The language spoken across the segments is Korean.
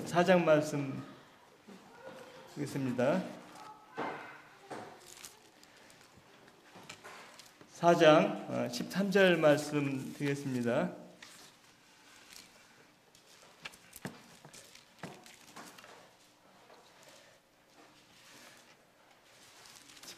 4장 말씀 보겠습니다. 4장 13절 말씀 드리겠습니다.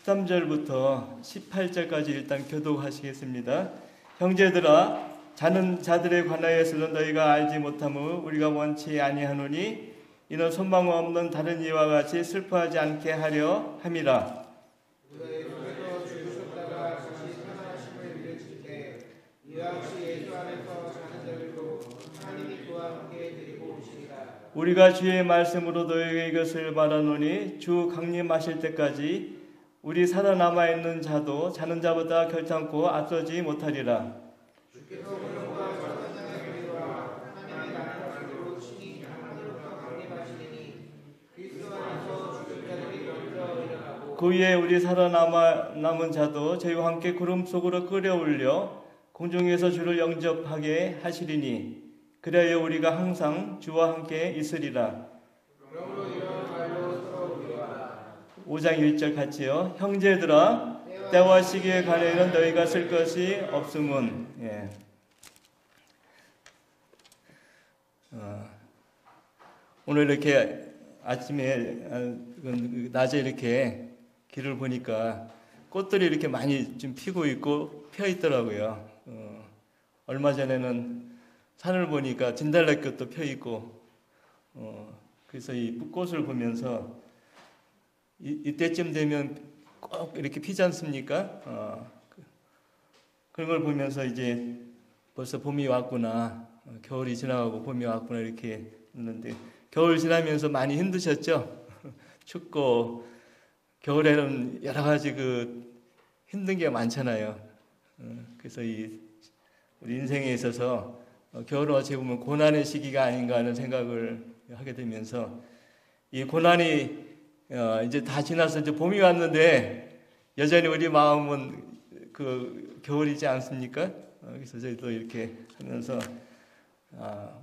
13절부터 18절까지 일단 교독하시겠습니다. 형제들아, 자는 자들에 관하여서는 너희가 알지 못함을 우리가 원치 아니하노니 이는 소망 없는 다른 이와 같이 슬퍼하지 않게 하려 함이라. 우리가 주의 말씀으로 너희에게 이것을 말하노니 주 강림하실 때까지 우리 살아남아 있는 자도 자는 자보다 결탄코 앞서지 못하리라. 그 위에 우리 살아남은 자도 저희와 함께 구름 속으로 끌어올려 공중에서 주를 영접하게 하시리니 그래야 우리가 항상 주와 함께 있으리라. 5장 1절 같이요. 형제들아, 때와 시기에 관하여는 너희가 쓸 것이 없음은. 오늘 이렇게 아침에 낮에 이렇게 길을 보니까 꽃들이 이렇게 많이 좀 피고 있고 펴 있더라고요. 얼마 전에는 산을 보니까 진달래꽃도 펴 있고, 그래서 이 꽃을 보면서 이때쯤 되면 꼭 이렇게 피지 않습니까? 그런 걸 보면서 이제 벌써 봄이 왔구나, 겨울이 지나가고 봄이 왔구나 이렇게 했는데, 겨울 지나면서 많이 힘드셨죠? 춥고 겨울에는 여러 가지 힘든 게 많잖아요. 그래서 우리 인생에 있어서 겨울은 어찌 보면 고난의 시기가 아닌가 하는 생각을 하게 되면서, 이 고난이 이제 다 지나서 이제 봄이 왔는데 여전히 우리 마음은 겨울이지 않습니까? 그래서 저희도 이렇게 하면서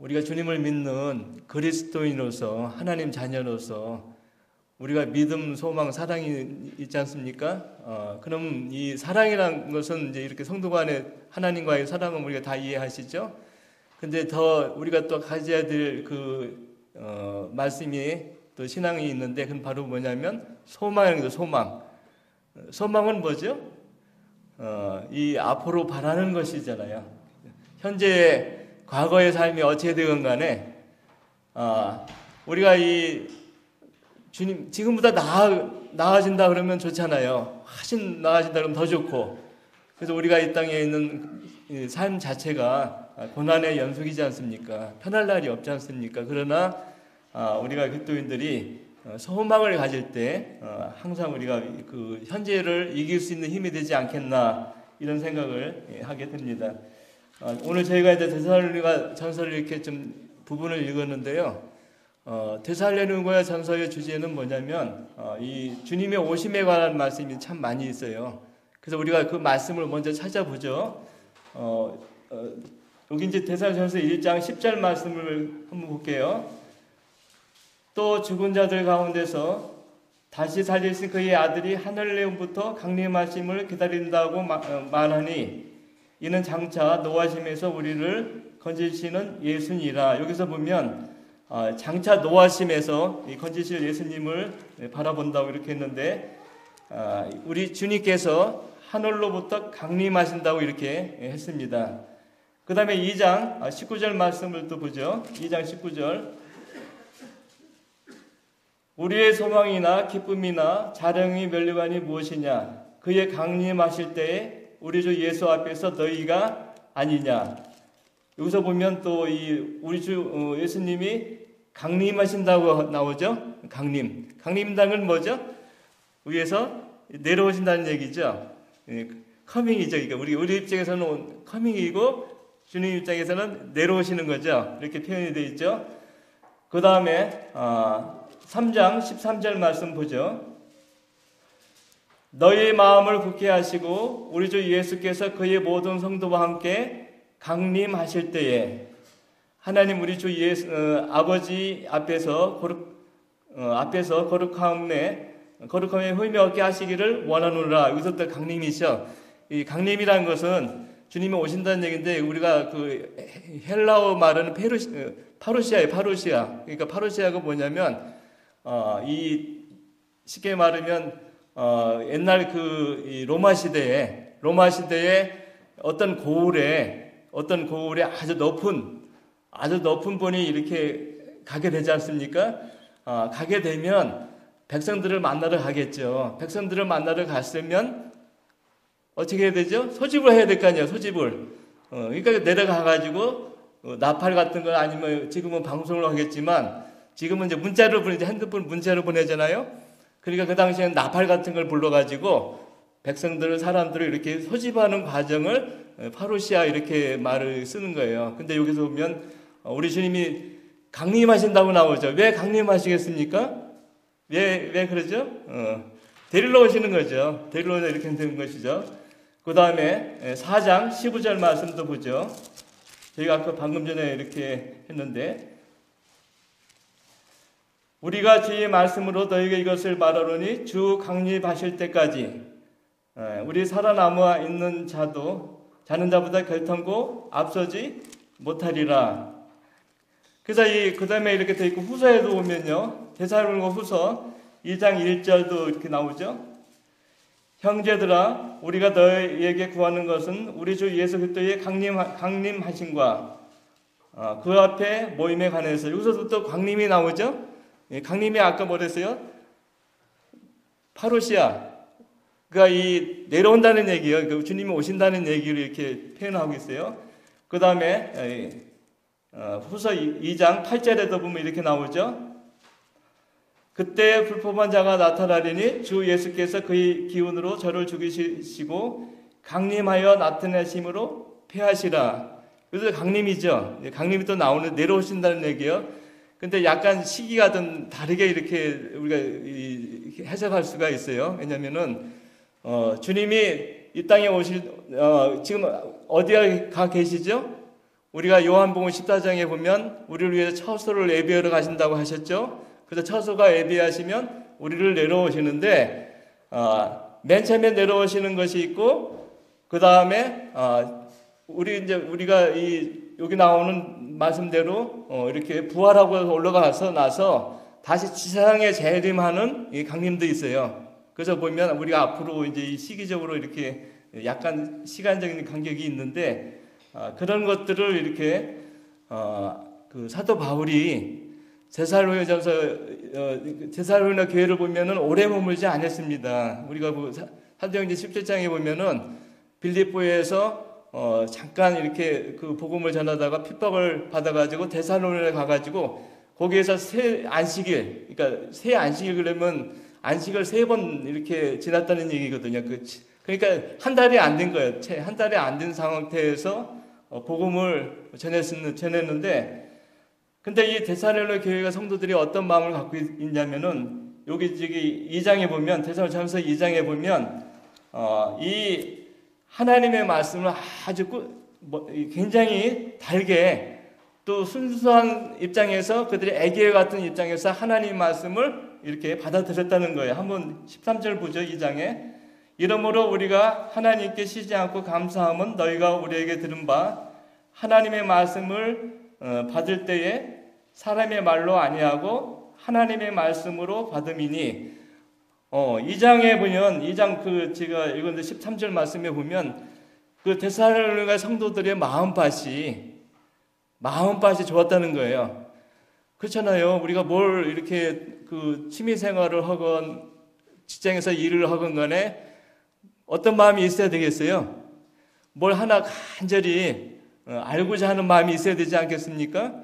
우리가 주님을 믿는 그리스도인으로서, 하나님 자녀로서 우리가 믿음, 소망, 사랑이 있지 않습니까? 그럼 이 사랑이라는 것은 이제 이렇게 성도 간의 하나님과의 사랑은 우리가 다 이해하시죠? 근데 더 우리가 또 가져야 될 말씀이 또 신앙이 있는데, 그건 바로 뭐냐면 소망이라는 거죠. 소망은 뭐죠? 이 앞으로 바라는 것이잖아요. 현재 과거의 삶이 어찌 되건 간에 우리가 이 주님 지금보다 나아진다 그러면 좋잖아요. 훨씬 나아진다 그러면 더 좋고. 그래서 우리가 이 땅에 있는 삶 자체가 고난의 연속이지 않습니까? 편할 날이 없지 않습니까? 그러나 우리가 그리스도인들이 소망을 가질 때 항상 우리가 현재를 이길 수 있는 힘이 되지 않겠나, 이런 생각을 하게 됩니다. 오늘 저희가 이제 데살로니가 전서를 이렇게 좀 부분을 읽었는데요. 데살로니가 전서의 주제는 뭐냐면 이 주님의 오심에 관한 말씀이 참 많이 있어요. 그래서 우리가 그 말씀을 먼저 찾아보죠. 여기 이제 데살로니가전서 1장 10절 말씀을 한번 볼게요. 또 죽은 자들 가운데서 다시 살리신 그의 아들이 하늘로부터 강림하심을 기다린다고 말하니 이는 장차 노하심에서 우리를 건지시는 예수니라. 여기서 보면 장차 노하심에서 이 건지실 예수님을 바라본다고 이렇게 했는데, 우리 주님께서 하늘로부터 강림하신다고 이렇게 했습니다. 그 다음에 2장 19절 말씀을 또 보죠. 2장 19절. 우리의 소망이나 기쁨이나 자랑이 멸류관이 무엇이냐? 그의 강림하실 때에 우리 주 예수 앞에서 너희가 아니냐? 여기서 보면 또 우리 주 예수님이 강림하신다고 나오죠. 강림당은 뭐죠? 위에서 내려오신다는 얘기죠. 커밍이죠. 그러니까 우리 입장에서는 커밍이고 주님 입장에서는 내려오시는 거죠. 이렇게 표현이 되어 있죠. 그 다음에 3장 13절 말씀 보죠. 너희 마음을 굳게 하시고 우리 주 예수께서 그의 모든 성도와 함께 강림하실 때에 하나님 우리 주 예수 아버지 앞에서 거룩함에 흠이 없게 하시기를 원하노라. 여기서부터 강림이죠. 이 강림이라는 것은 주님이 오신다는 얘기인데, 우리가 그 헬라어 말은 파루시아예요. 파루시아. 그러니까 파루시아가 뭐냐면 이 쉽게 말하면 옛날 이 로마 시대에 어떤 고을에 아주 높은 분이 이렇게 가게 되지 않습니까? 가게 되면 백성들을 만나러 가겠죠. 백성들을 만나러 갔으면 어떻게 해야 되죠? 소집을 해야 될 거 아니에요. 소집을. 그러니까 내려가가지고 나팔 같은 거, 아니면 지금은 방송을 하겠지만 지금은 이제 문자로 보내지, 핸드폰 문자로 보내잖아요. 그러니까 그 당시에는 나팔 같은 걸 불러가지고 사람들을 이렇게 소집하는 과정을 파루시아 이렇게 말을 쓰는 거예요. 근데 여기서 보면 우리 주님이 강림하신다고 나오죠. 왜 강림하시겠습니까? 왜 그러죠? 데리러 오시는 거죠. 데리러 오셔서 이렇게 되는 것이죠. 그 다음에 4장 15절 말씀도 보죠. 저희가 아까 방금 전에 이렇게 했는데, 우리가 주의 말씀으로 너희에게 이것을 말하노니 주 강림하실 때까지 우리 살아남아 있는 자는 자보다 결탄고 앞서지 못하리라. 그래서 그 다음에 이렇게 돼 있고, 후서에도 보면요, 데살로니가 후서 2장 1절도 이렇게 나오죠. 형제들아, 우리가 너희에게 구하는 것은 우리 주 예수 그리스도의 강림하심과 그 앞에 모임에 관해서. 여기서도 또 강림이 나오죠. 강림이 아까 뭐랬어요? 파루시아. 그가 내려온다는 얘기예요. 주님이 오신다는 얘기를 이렇게 표현하고 있어요. 그 다음에 후서 2장 8절에도 보면 이렇게 나오죠. 그때 불법한 자가 나타나리니 주 예수께서 그의 기운으로 저를 죽이시고 강림하여 나타내심으로 패하시라. 그래서 강림이죠. 강림이 또 내려오신다는 얘기예요. 근데 약간 시기가 좀 다르게 이렇게 우리가 해석할 수가 있어요. 왜냐면은 주님이 이 땅에 지금 어디에 가 계시죠? 우리가 요한복음 14장에 보면 우리를 위해서 처소를 예비하러 가신다고 하셨죠. 그래서 처소가 예비하시면 우리를 내려오시는데, 맨 처음에 내려오시는 것이 있고, 그 다음에 우리가 여기 나오는 말씀대로 이렇게 부활하고 올라가서 나서 다시 지상에 재림하는 이 강림도 있어요. 그래서 보면 우리가 앞으로 이제 이 시기적으로 이렇게 약간 시간적인 간격이 있는데, 그런 것들을 이렇게 그 사도 바울이 데살로니가 교회를 보면은 오래 머물지 않았습니다. 우리가 사도행전 17장에 보면은 빌립보에서 잠깐 이렇게 그 복음을 전하다가 핍박을 받아가지고 데살로니가에 가가지고 거기에서 새 안식일 그러면 안식을 3번 이렇게 지났다는 얘기거든요. 그러니까 한 달이 안 된 거예요. 한 달이 안 된 상태에서 복음을 전했는데, 근데 이 데살로니가 교회가 성도들이 어떤 마음을 갖고 있냐면은, 여기 2장에 보면, 데살로니가서 2장에 보면 이 하나님의 말씀을 아주 굉장히 달게, 또 순수한 입장에서, 그들의 애기와 같은 입장에서 하나님의 말씀을 이렇게 받아들였다는 거예요. 한번 13절 보죠. 2장에. 이러므로 우리가 하나님께 쉬지 않고 감사함은 너희가 우리에게 들은 바 하나님의 말씀을 받을 때에 사람의 말로 아니하고 하나님의 말씀으로 받음이니. 2장에 보면, 2장 제가 읽은 13절 말씀에 보면 그 데살로니가 성도들의 마음밭이 좋았다는 거예요. 그렇잖아요. 우리가 뭘 이렇게 취미 생활을 하건 직장에서 일을 하건 간에 어떤 마음이 있어야 되겠어요? 뭘 하나 간절히 알고자 하는 마음이 있어야 되지 않겠습니까?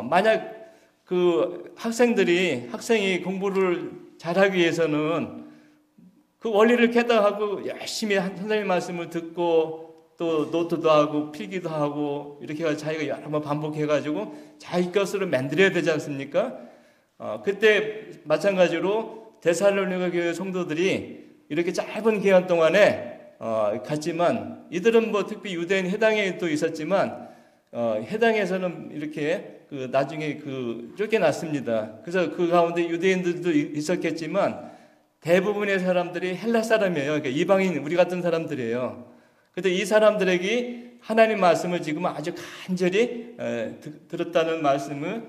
만약 학생이 공부를 잘하기 위해서는 그 원리를 깨달아하고 열심히 선생님 말씀을 듣고 또 노트도 하고 필기도 하고 이렇게 해서 자기가 여러 번 반복해가지고 자기 것으로 만들어야 되지 않습니까? 그때 마찬가지로 데살로니가 교회 성도들이 이렇게 짧은 기간 동안에 갔지만, 이들은 특히 유대인 해당에 또 있었지만 해당에서는 이렇게 나중에 쫓겨났습니다. 그래서 그 가운데 유대인들도 있었겠지만 대부분의 사람들이 헬라 사람이에요. 그러니까 이방인 우리 같은 사람들이에요. 그런데 이 사람들에게 하나님 말씀을 지금 아주 간절히 들었다는 말씀을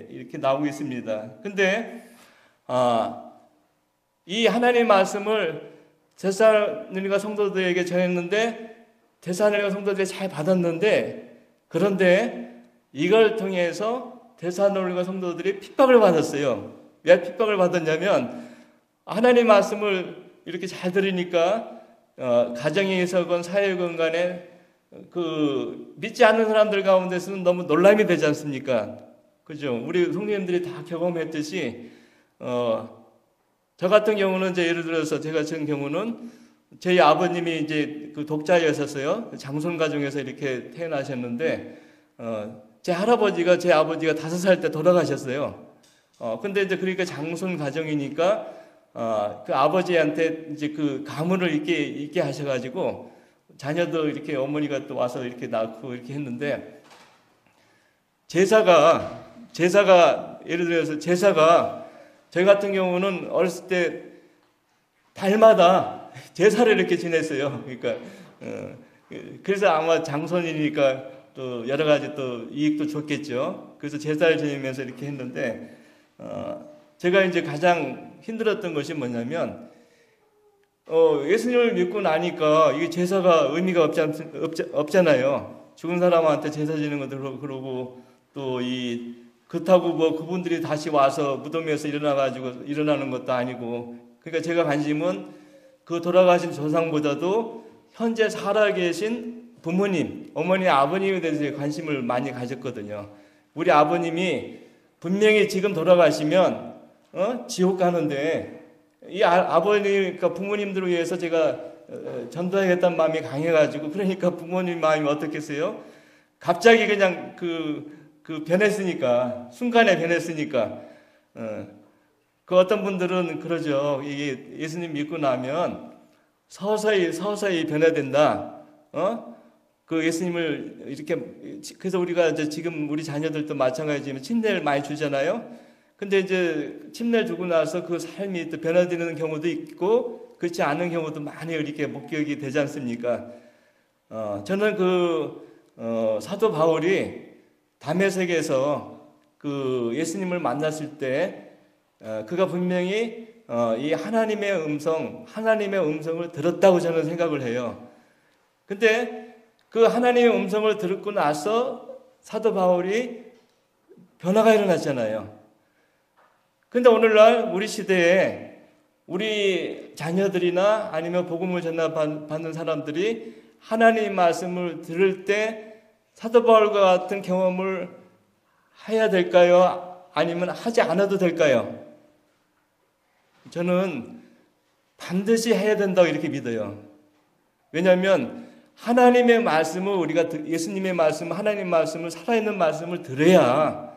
이렇게 나오고 있습니다. 근데 이 하나님 말씀을 데살로니가 성도들에게 전했는데 데살로니가 성도들이 잘 받았는데, 그런데 이걸 통해서 데살로니가 성도들이 핍박을 받았어요. 왜 핍박을 받았냐면 하나님 말씀을 이렇게 잘 들으니까 가정에서건 사회건 간에 믿지 않는 사람들 가운데서는 너무 논란이 되지 않습니까? 그죠? 우리 성도님들이 다 경험했듯이 저 같은 경우는 이제 예를 들어서 제가 전 경우는 저희 아버님이 이제 독자였었어요. 장손 가정에서 이렇게 태어나셨는데 제 아버지가 5살 때 돌아가셨어요. 근데 이제 그러니까 장손 가정이니까 그 아버지한테 이제 가문을 있게 하셔가지고 자녀도 이렇게 어머니가 또 와서 이렇게 낳고 이렇게 했는데 제사가 예를 들어서 제사가 저희 같은 경우는 어렸을 때 달마다 제사를 이렇게 지냈어요. 그러니까 그래서 아마 장손이니까 또 여러 가지 또 이익도 줬겠죠. 그래서 제사를 지내면서 이렇게 했는데 제가 이제 가장 힘들었던 것이 뭐냐면 예수님을 믿고 나니까 이게 제사가 의미가 없잖아요. 죽은 사람한테 제사 지는 것도 그러고 또 그렇다고 그분들이 다시 와서 무덤에서 일어나는 것도 아니고, 그러니까 제가 관심은 그 돌아가신 조상보다도 현재 살아계신 부모님, 어머니, 아버님에 대해서 관심을 많이 가졌거든요. 우리 아버님이 분명히 지금 돌아가시면 지옥 가는데 이 아버님, 그러니까 부모님들을 위해서 제가 전도하겠다는 마음이 강해가지고, 그러니까 부모님 마음이 어떻겠어요? 갑자기 그냥 변했으니까, 순간에 변했으니까, 어떤 분들은 그러죠. 이게 예수님 믿고 나면 서서히 변화된다. 예수님을 이렇게, 그래서 우리가 이제 지금 우리 자녀들도 마찬가지지만 침례를 많이 주잖아요. 근데 이제 침례 주고 나서 그 삶이 또 변화되는 경우도 있고, 그렇지 않은 경우도 많이 이렇게 목격이 되지 않습니까? 저는 사도 바울이 다메섹에서 예수님을 만났을 때 그가 분명히 이 하나님의 음성을 들었다고 저는 생각을 해요. 근데 그 하나님의 음성을 듣고 나서 사도 바울이 변화가 일어났잖아요. 근데 오늘날 우리 시대에 우리 자녀들이나 아니면 복음을 전달받는 사람들이 하나님 말씀을 들을 때 사도 바울과 같은 경험을 해야 될까요? 아니면 하지 않아도 될까요? 저는 반드시 해야 된다고 이렇게 믿어요. 왜냐하면 하나님의 말씀을 예수님의 말씀, 하나님 말씀을, 살아있는 말씀을 들어야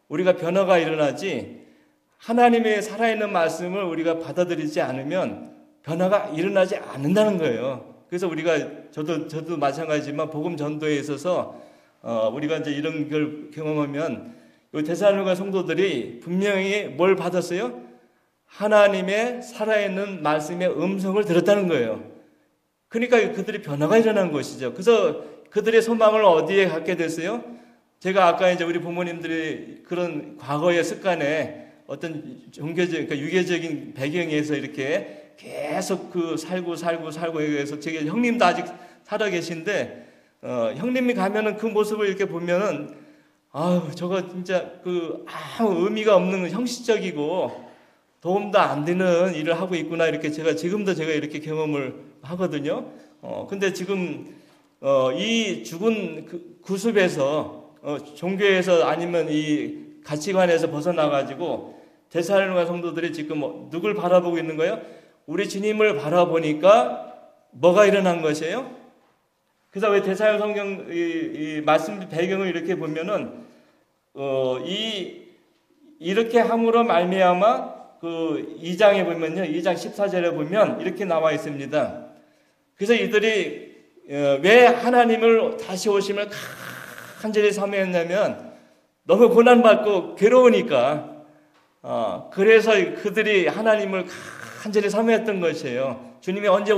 우리가 변화가 일어나지, 하나님의 살아있는 말씀을 우리가 받아들이지 않으면 변화가 일어나지 않는다는 거예요. 그래서 저도 마찬가지지만 복음 전도에 있어서 우리가 이제 이런 걸 경험하면 이 데살로니가 성도들이 분명히 뭘 받았어요? 하나님의 살아있는 말씀의 음성을 들었다는 거예요. 그러니까 그들이 변화가 일어난 것이죠. 그래서 그들의 소망을 어디에 갖게 됐어요? 제가 아까 이제 우리 부모님들이 그런 과거의 습관에 어떤 그러니까 유교적인 배경에서 이렇게 계속 살고 해서 제 형님도 아직 살아 계신데 형님이 가면은 그 모습을 이렇게 보면은 저거 진짜 아무 의미가 없는 형식적이고 도움도 안 되는 일을 하고 있구나, 이렇게 지금도 제가 이렇게 경험을 하거든요. 근데 지금 이 죽은 구습에서 종교에서 아니면 이 가치관에서 벗어나가지고 데살로니가 성도들이 지금 누굴 바라보고 있는 거예요? 우리 주님을 바라보니까 뭐가 일어난 것이에요? 그래서 왜 데살로니가 성경 이 말씀 배경을 이렇게 보면은 이렇게 함으로 말미암아 2장에 보면요, 2장 14절에 보면 이렇게 나와 있습니다. 그래서 이들이 왜 하나님을 다시 오심을 간절히 사모했냐면 너무 고난받고 괴로우니까 그래서 그들이 하나님을 간절히 사모했던 것이에요. 주님이 언제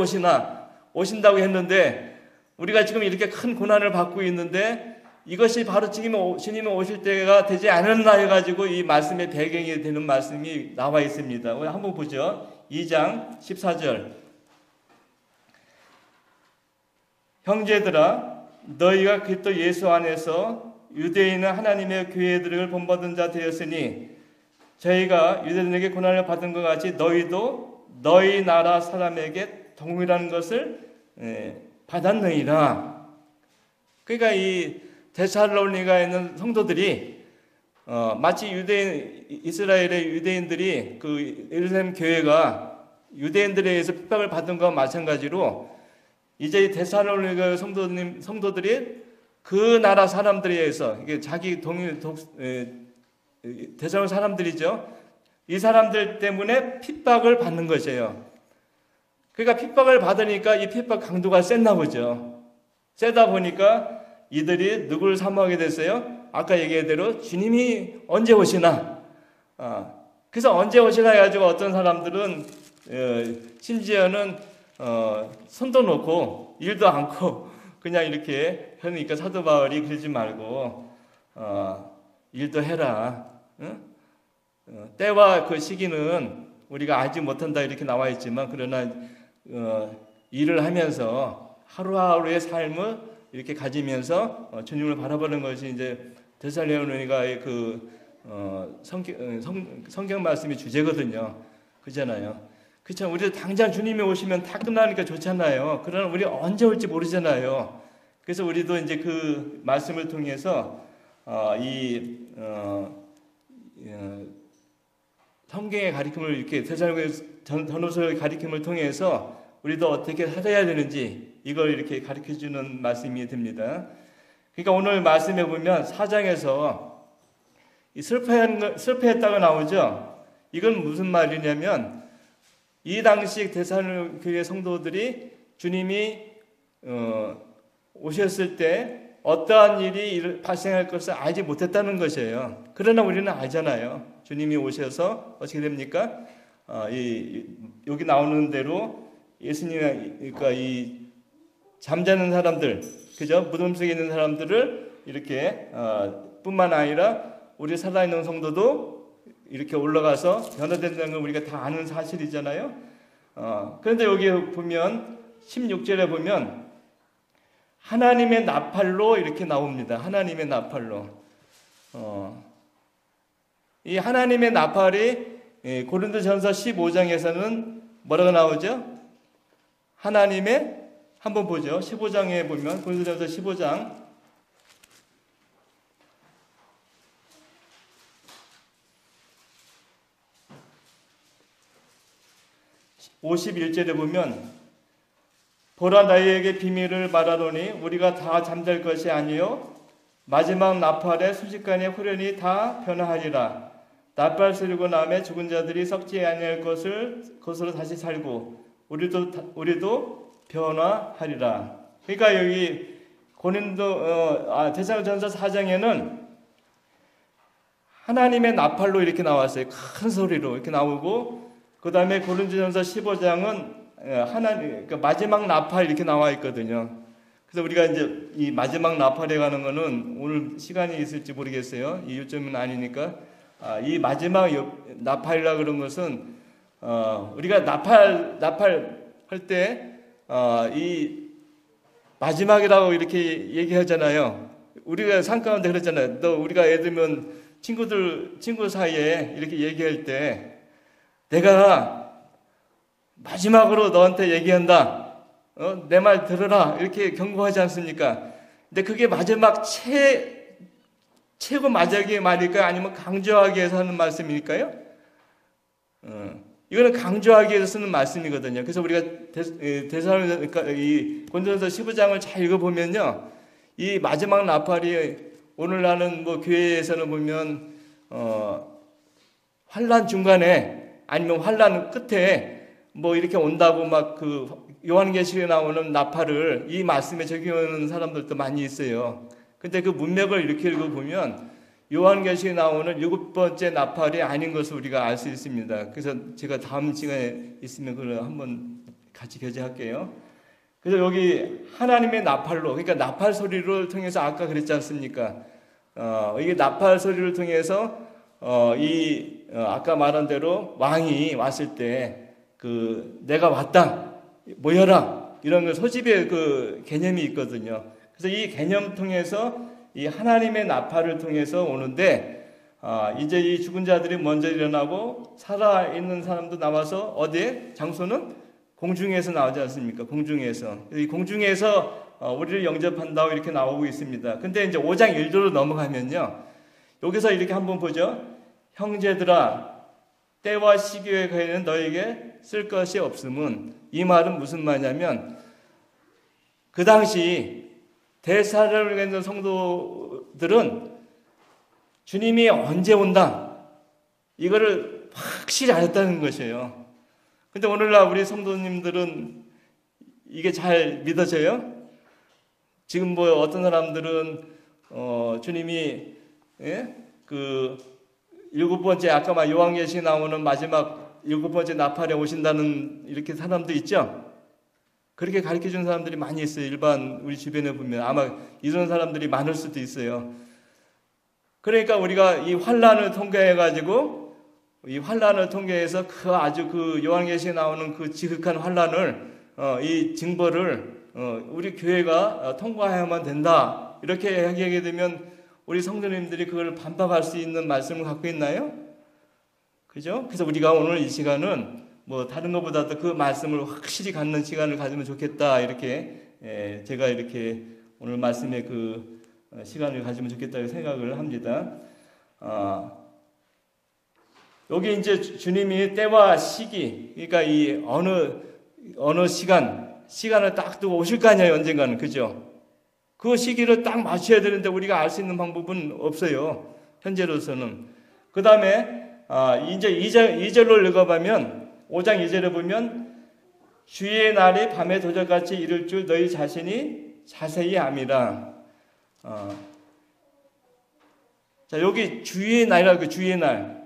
오신다고 했는데 우리가 지금 이렇게 큰 고난을 받고 있는데 이것이 바로 지금 주님이 오실 때가 되지 않았나 해가지고 이 말씀의 배경이 되는 말씀이 나와 있습니다. 한번 보죠. 2장 14절. 형제들아, 너희가 그리스도 예수 안에서 유대인은 하나님의 교회들을 본받은 자 되었으니 저희가 유대인에게 고난을 받은 것 같이 너희도 너희 나라 사람에게 동일한 것을 받았느니라. 그러니까 이 데살로니가에 있는 성도들이 마치 이스라엘의 유대인들이 그 예루살렘 교회가 유대인들에 의해서 핍박을 받은 것과 마찬가지로 이제 데살로니가 성도들이 그 나라 사람들에 의해서 이게 자기 대사로 사람들이죠. 이 사람들 때문에 핍박을 받는 것이에요. 그러니까 핍박을 받으니까 이 핍박 강도가 셌나 보죠. 세다 보니까 이들이 누구를 사모하게 됐어요? 아까 얘기한 대로 주님이 언제 오시나. 그래서 언제 오시나 해가지고 어떤 사람들은 심지어는 손도 놓고 일도 않고 그냥 이렇게 하니까 사도 바울이 그러지 말고 일도 해라. 때와 그 시기는 우리가 알지 못한다 이렇게 나와 있지만 그러나 일을 하면서 하루하루의 삶을 이렇게 가지면서 주님을 바라보는 것이 이제 데살로니가의 그 성경 말씀의 주제거든요. 그잖아요. 그렇죠. 우리도 당장 주님이 오시면 다 끝나니까 좋잖아요. 그러나 우리 언제 올지 모르잖아요. 그래서 우리도 이제 그 말씀을 통해서 성경의 가르침을 이렇게 데살로니가 전후서의 가르침을 통해서 우리도 어떻게 살아야 되는지 이걸 이렇게 가르쳐 주는 말씀이 됩니다. 그러니까 오늘 말씀해 보면 4장에서 슬퍼했다고 나오죠. 이건 무슨 말이냐면 이 당시 데살로니가 교회 성도들이 주님이 오셨을 때 어떠한 일이 발생할 것을 알지 못했다는 것이에요. 그러나 우리는 알잖아요. 주님이 오셔서 어떻게 됩니까? 여기 나오는 대로 예수님이 그러니까 이 잠자는 사람들, 그죠? 무덤 속에 있는 사람들을 이렇게 뿐만 아니라 우리 살아있는 성도도 이렇게 올라가서 변화된다는 걸 우리가 다 아는 사실이잖아요. 그런데 여기 보면 16절에 보면 하나님의 나팔로 이렇게 나옵니다. 하나님의 나팔로. 이 하나님의 나팔이 고린도전서 15장에서는 뭐라고 나오죠? 하나님의 한번 보죠. 15장에 보면 고린도전서 15장 51절에 보면 보라 너희에게 비밀을 말하노니 우리가 다 잠들 것이 아니요 마지막 나팔에 순식간에 후련히 다 변화하리라. 나팔 소리고 남에 죽은 자들이 썩지 아니할 것으로 다시 살고 우리도 변화하리라. 그러니까 여기 데살로니가전서 4장에는 하나님의 나팔로 이렇게 나왔어요. 큰 소리로 이렇게 나오고 그 다음에 고린도전서 15장은 그러니까 마지막 나팔 이렇게 나와 있거든요. 그래서 우리가 이제 이 마지막 나팔에 가는 거는 오늘 시간이 있을지 모르겠어요. 이 요점은 아니니까. 이 마지막 나팔이라 그런 것은 우리가 나팔 할 때 이 마지막이라고 이렇게 얘기하잖아요. 우리가 산 가운데 그러잖아요. 우리가 예를 들면 친구 사이에 이렇게 얘기할 때 내가 마지막으로 너한테 얘기한다. 내 말 들어라. 이렇게 경고하지 않습니까? 근데 그게 마지막 최고 마지막의 말일까요? 아니면 강조하기 위해서 하는 말씀일까요? 이거는 강조하기 위해서 쓰는 말씀이거든요. 그래서 우리가 이 고린도전서 15장을 잘 읽어보면요. 이 마지막 나팔이 오늘날은 뭐 교회에서는 보면 환난 중간에 아니면 환난 끝에 뭐 이렇게 온다고 막 그 요한계시록에 나오는 나팔을 이 말씀에 적용하는 사람들도 많이 있어요. 근데 그 문맥을 이렇게 읽어보면 요한계시에 나오는 7번째 나팔이 아닌 것을 우리가 알 수 있습니다. 그래서 제가 다음 시간에 있으면 그걸 한번 같이 교제할게요. 그래서 여기 하나님의 나팔로, 그러니까 나팔 소리를 통해서 아까 그랬지 않습니까? 이게 나팔 소리를 통해서 아까 말한 대로 왕이 왔을 때 내가 왔다, 모여라, 이런 그 소집의 그 개념이 있거든요. 그래서 이 개념 통해서 이 하나님의 나팔을 통해서 오는데, 이제 이 죽은 자들이 먼저 일어나고 살아있는 사람도 나와서 어디에? 장소는 공중에서 나오지 않습니까? 공중에서. 이 공중에서 우리를 영접한다고 이렇게 나오고 있습니다. 근데 이제 5장 1절로 넘어가면요, 여기서 이렇게 한번 보죠. 형제들아, 때와 시기에 거에는 너에게 쓸 것이 없음은, 이 말은 무슨 말이냐면, 그 당시 데살로니가에 있는 성도들은 주님이 언제 온다, 이거를 확실히 알았다는 것이에요. 근데 오늘날 우리 성도님들은 이게 잘 믿어져요? 지금 뭐 어떤 사람들은 주님이 그 7번째, 아까 막 요한계시에 나오는 마지막 7번째 나팔에 오신다는 이렇게 사람도 있죠? 그렇게 가르쳐준 사람들이 많이 있어요. 일반 우리 주변에 보면 아마 이런 사람들이 많을 수도 있어요. 그러니까 우리가 이 환란을 통과해가지고, 이 환란을 통과해서 아주 요한계시에 나오는 그 지극한 환란을, 이 징벌을 우리 교회가 통과해야만 된다, 이렇게 얘기하게 되면 우리 성도님들이 그걸 반박할 수 있는 말씀을 갖고 있나요? 그죠? 그래서 우리가 오늘 이 시간은 뭐 다른 것보다도 그 말씀을 확실히 갖는 시간을 가지면 좋겠다, 이렇게 제가 이렇게 오늘 말씀의 그 시간을 가지면 좋겠다고 생각을 합니다. 여기 이제 주님이 때와 시기, 그러니까 이 어느 시간을 딱 두고 오실 거 아니에요, 언젠가는. 그죠? 그 시기를 딱 맞춰야 되는데 우리가 알 수 있는 방법은 없어요, 현재로서는. 그 다음에 이제 2절로 읽어보면, 5장 2절에 보면, 주의 날이 밤에 도적같이 이를 줄 너희 자신이 자세히 암이라. 자, 여기 주의 날이라고, 주의 날.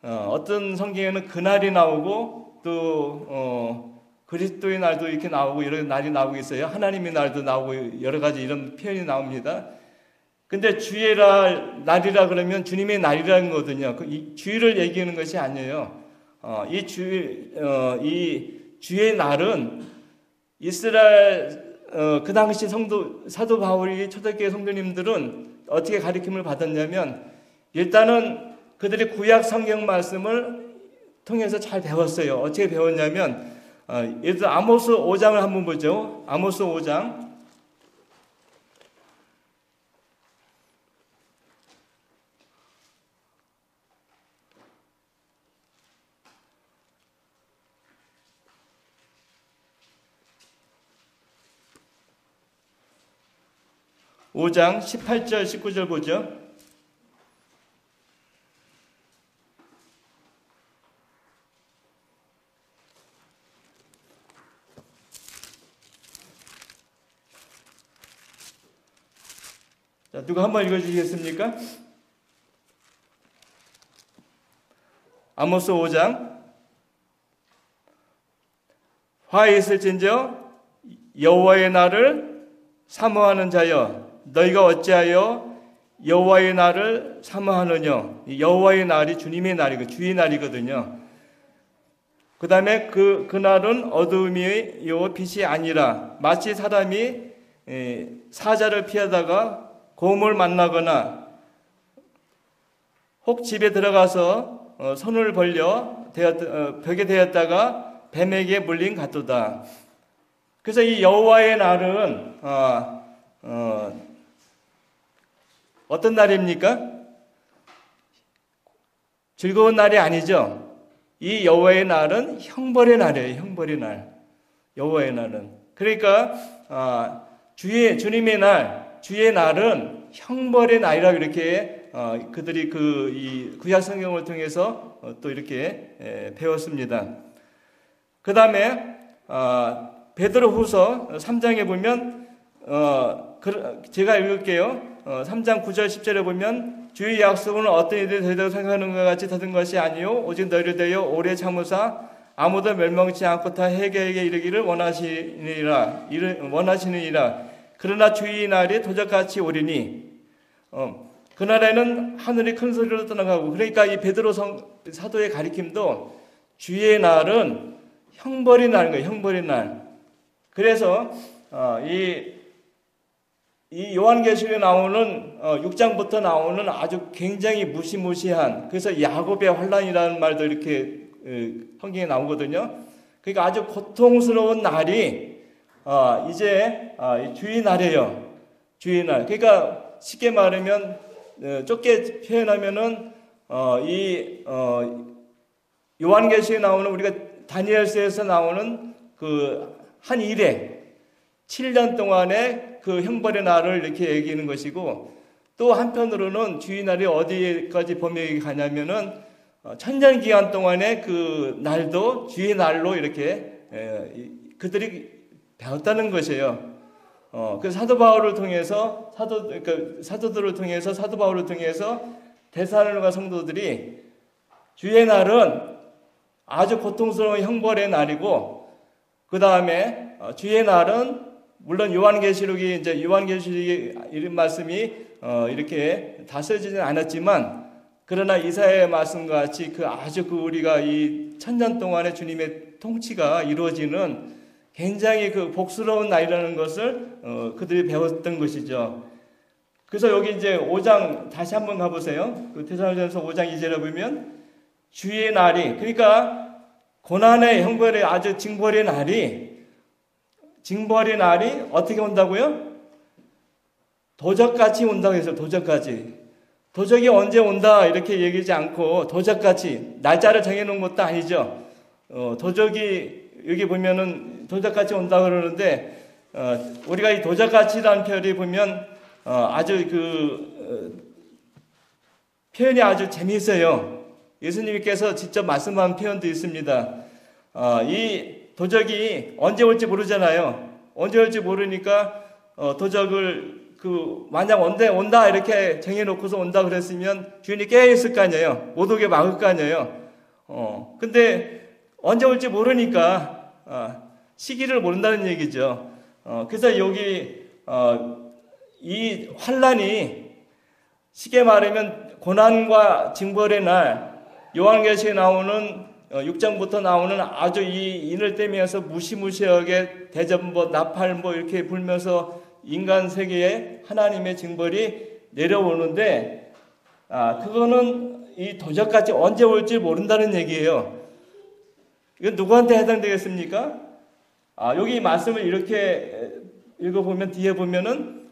어떤 성경에는 그날이 나오고, 또 그리스도의 날도 이렇게 나오고, 여러 날이 나오고 있어요. 하나님의 날도 나오고, 여러 가지 이런 표현이 나옵니다. 근데 주의 날이라 그러면 주님의 날이라는 거거든요. 이 주의를 얘기하는 것이 아니에요. 이 주의 날은 이스라엘 그 당시 사도 바울이 초대교회 성도님들은 어떻게 가르침을 받았냐면, 일단은 그들이 구약 성경 말씀을 통해서 잘 배웠어요. 어떻게 배웠냐면, 예를 들어 아모스 5장을 한번 보죠. 아모스 5장. (5장) 18절 19절 보죠. 자, 누가 한번 읽어주시겠습니까? 아모스 5장. 화에 있을진저 여호와의 날을 사모하는 자여, 너희가 어찌하여 여호와의 날을 사모하느냐. 여호와의 날이 주님의 날이고 주의 날이거든요. 그 다음에 그 날은 어두움이요 빛이 아니라, 마치 사람이 사자를 피하다가 곰을 만나거나 혹 집에 들어가서 손을 벌려 벽에 대었다가 뱀에게 물린 같도다. 그래서 이 여호와의 날은 어떤 날입니까? 즐거운 날이 아니죠. 이 여호와의 날은 형벌의 날이에요. 형벌의 날. 여호와의 날은. 그러니까 주님의 날, 주의 날은 형벌의 날이라고 이렇게 그들이 이 구약 성경을 통해서 또 이렇게 배웠습니다. 그 다음에 베드로후서 3장에 보면 제가 읽을게요. 3장 9절 10절에 보면 주의 약속은 어떤 일이 되리라고 생각하는 것 같이 더든 것이 아니요 오직 너희를 대하여 오래 참으사 아무도 멸망치 않고 다 회개에게 이르기를 원하시느니라. 그러나 주의 날이 도적같이 오리니 그날에는 하늘이 큰 소리로 떠나가고, 그러니까 이 베드로 사도의 가리킴도 주의 날은 형벌이 나는 거예요. 형벌의 날. 그래서 이 요한계시록에 나오는 6장부터 나오는 아주 굉장히 무시무시한, 그래서 야곱의 환란이라는 말도 이렇게 성경에 나오거든요. 그러니까 아주 고통스러운 날이 이제 주의 날이에요. 주의 날. 그러니까 쉽게 말하면 좁게 표현하면은 요한계시록에 나오는, 우리가 다니엘서에서 나오는 그 한 일에 7년 동안의 그 형벌의 날을 이렇게 얘기하는 것이고, 또 한편으로는 주의 날이 어디까지 범위에 가냐면은 천년 기간 동안의 그 날도 주의 날로 이렇게 그들이 배웠다는 것이에요. 그 사도 바울을 통해서 사도들을 통해서 사도 바울을 통해서 데살로니가 성도들이 주의 날은 아주 고통스러운 형벌의 날이고, 그 다음에 주의 날은 물론 요한계시록이 이런 말씀이 이렇게 다 써지는 않았지만, 그러나 이사야의 말씀과 같이 아주 우리가 이 천년 동안의 주님의 통치가 이루어지는 굉장히 복스러운 날이라는 것을 그들이 배웠던 것이죠. 그래서 여기 이제 5장 다시 한번 가보세요. 데살로니가전서 5장 2절에 보면 주의 날이, 그러니까 고난의 형벌의 아주 징벌의 날이 어떻게 온다고요? 도적같이 온다고 해서 도적같이. 도적이 언제 온다 이렇게 얘기하지 않고 도적같이 날짜를 정해놓은 것도 아니죠. 도적이 여기 보면은 도적같이 온다 그러는데 우리가 이 도적같이라는 표현이 보면 아주 표현이 아주 재미있어요. 예수님께서 직접 말씀한 표현도 있습니다. 이 도적이 언제 올지 모르잖아요. 언제 올지 모르니까 도적을 만약 온다 이렇게 정해놓고서 온다 그랬으면 주인이 깨어있을 거 아니에요. 못 오게 막을 거 아니에요. 근데 언제 올지 모르니까 시기를 모른다는 얘기죠. 그래서 여기 이 환란이 쉽게 말하면 고난과 징벌의 날, 요한계시록에 나오는 6장부터 나오는 아주 이 인을 떼면서 무시무시하게 대전보, 나팔보 이렇게 불면서 인간 세계에 하나님의 징벌이 내려오는데, 그거는 이 도적같이 언제 올지 모른다는 얘기예요. 이건 누구한테 해당되겠습니까? 여기 말씀을 이렇게 읽어보면 뒤에 보면은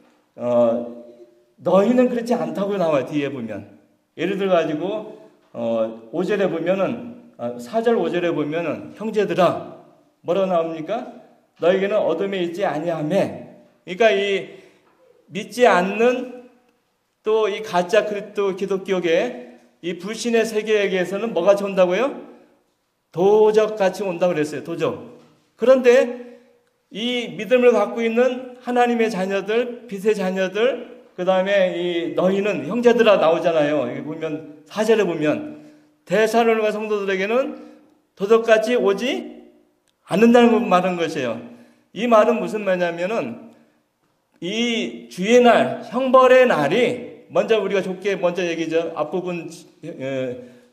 너희는 그렇지 않다고 나와요. 뒤에 보면 예를 들어 가지고 5절에 보면은 4절 5절에 보면은 형제들아 뭐라고 나옵니까? 너에게는 어둠에 있지 아니하며. 그러니까 이 믿지 않는 또 이 가짜 그리스도 기독교계 이 불신의 세계에게서는 뭐가 온다고요? 도적같이 온다고 그랬어요. 도적. 그런데 이 믿음을 갖고 있는 하나님의 자녀들, 빛의 자녀들, 그 다음에 너희는 형제들아 나오잖아요. 여기 보면 4절에 보면 데살로니가 성도들에게는 도적같이 오지 않는다는 걸 말한 것이에요. 이 말은 무슨 말이냐면은 이 주의 날, 형벌의 날이 먼저 우리가 좁게 먼저 얘기죠. 앞부분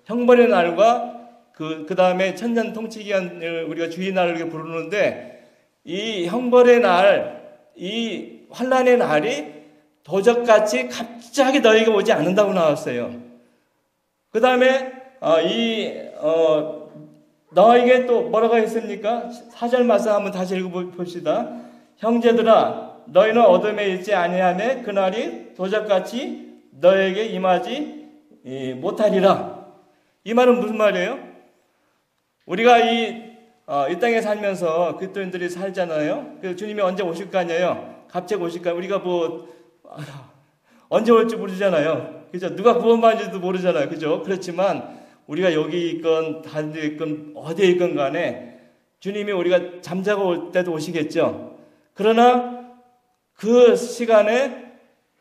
형벌의 날과 그 다음에 천년 통치 기간을 우리가 주의 날을 이렇게 부르는데, 이 형벌의 날, 이 환란의 날이 도적같이 갑자기 너에게 오지 않는다고 나왔어요. 그 다음에 너에게 또 뭐라고 했습니까? 4절 말씀 한번 다시 읽어봅시다. 형제들아 너희는 어둠에 있지 아니하며 그날이 도적같이 너에게 임하지 못하리라. 이 말은 무슨 말이에요? 우리가 이 땅에 살면서 그리스도인들이 살잖아요. 그래서 주님이 언제 오실 거 아니에요? 갑자기 오실 거 아니에요? 우리가 언제 올지 모르잖아요. 그죠? 누가 구원받는지도 모르잖아요. 그죠? 그렇지만 우리가 여기 있건 다른 데 있건 어디에 있건 간에 주님이 우리가 잠자고 올 때도 오시겠죠. 그러나 그 시간에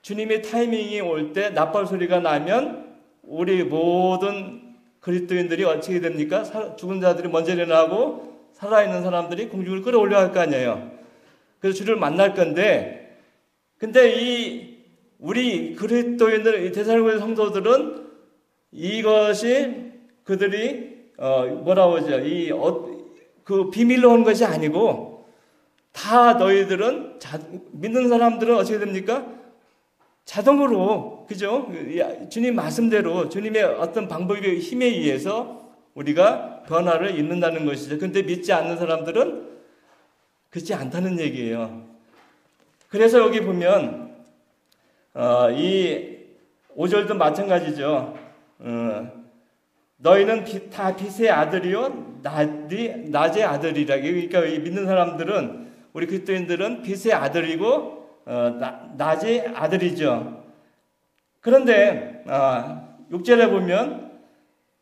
주님의 타이밍이 올 때 나팔 소리가 나면 우리 모든 그리스도인들이 어떻게 됩니까? 죽은 자들이 먼저 일어나고 살아있는 사람들이 공중을 끌어올려 할 거 아니에요. 그래서 주를 만날 건데, 근데 우리 그리스도인들, 데살로니가 성도들은 이것이 그들이 뭐라고 하죠? 그 비밀로 온 것이 아니고, 다 너희들은 믿는 사람들은 어떻게 됩니까? 자동으로, 그죠? 주님 말씀대로 주님의 어떤 방법의 힘에 의해서 우리가 변화를 입는다는 것이죠. 근데 믿지 않는 사람들은 그렇지 않다는 얘기예요. 그래서 여기 보면 이 5절도 마찬가지죠. 너희는 다 빛의 아들이요 낮의 아들이라. 그러니까 믿는 사람들은, 우리 그리스도인들은 빛의 아들이고 낮의 아들이죠. 그런데 6절에 보면,